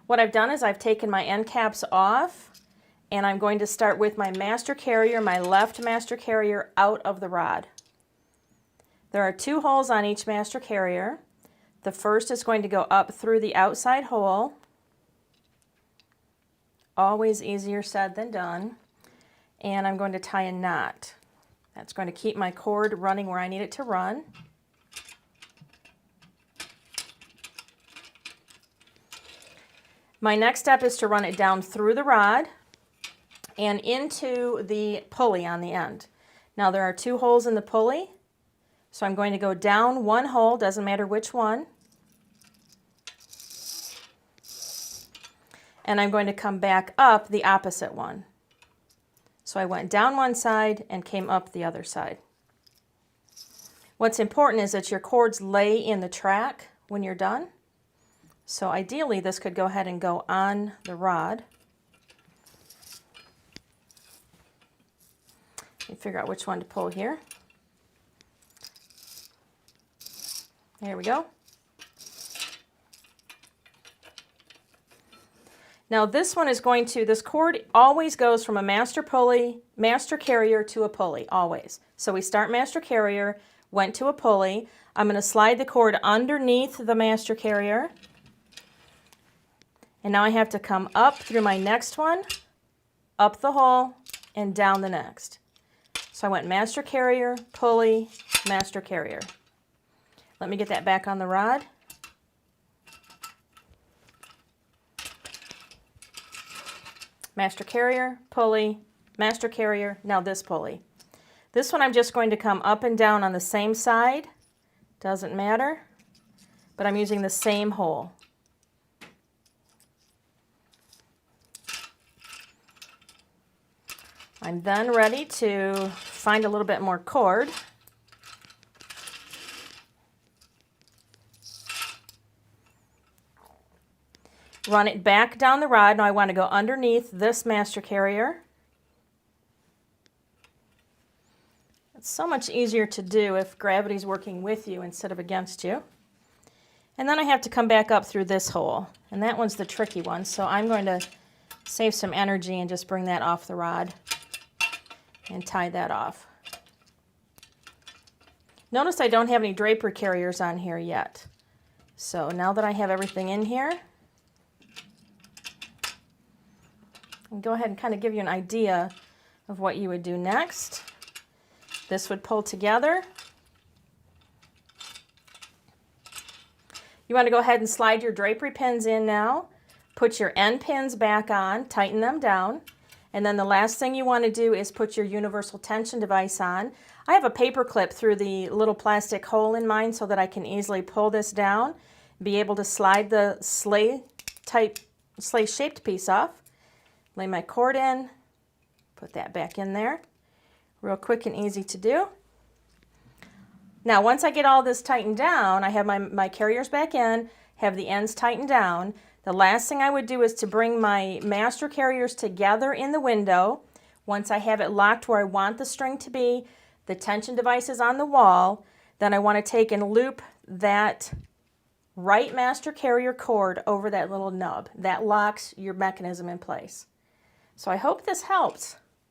What I've done is I've taken my end caps off, and I'm going to start with my master carrier, my left master carrier, out of the rod. There are 2 holes on each master carrier. The first is going to go up through the outside hole. Always easier said than done. And I'm going to tie a knot. That's going to keep my cord running where I need it to run. My next step is to run it down through the rod and into the pulley on the end. Now there are 2 holes in the pulley, so I'm going to go down 1 hole, doesn't matter which one, and I'm going to come back up the opposite one. So I went down one side and came up the other side. What's important is that your cords lay in the track when you're done. So ideally this could go ahead and go on the rod. Let me figure out which one to pull here. There we go. Now this one is going to, this cord always goes from a master carrier to a pulley, always. So we start master carrier, went to a pulley. I'm going to slide the cord underneath the master carrier. And now I have to come up through my next one, up the hole, and down the next. So I went master carrier, pulley, master carrier. Let me get that back on the rod. Master carrier, pulley, master carrier, now this pulley. This one I'm just going to come up and down on the same side. Doesn't matter, but I'm using the same hole. I'm then ready to find a little bit more cord. Run it back down the rod. Now I want to go underneath this master carrier. It's so much easier to do if gravity's working with you instead of against you. And then I have to come back up through this hole. And that one's the tricky one, so I'm going to save some energy and just bring that off the rod and tie that off. Notice I don't have any draper carriers on here yet. So now that I have everything in here, I'll go ahead and kind of give you an idea of what you would do next. This would pull together. You want to go ahead and slide your drapery pins in now. Put your end pins back on, tighten them down. And then the last thing you want to do is put your universal tension device on. I have a paper clip through the little plastic hole in mine so that I can easily pull this down, be able to slide the sleigh-shaped piece off. Lay my cord in, put that back in there. Real quick and easy to do. Now once I get all this tightened down, I have my carriers back in, have the ends tightened down. The last thing I would do is to bring my master carriers together in the window. Once I have it locked where I want the string to be, the tension device is on the wall, then I want to take and loop that right master carrier cord over that little nub. That locks your mechanism in place. So I hope this helps.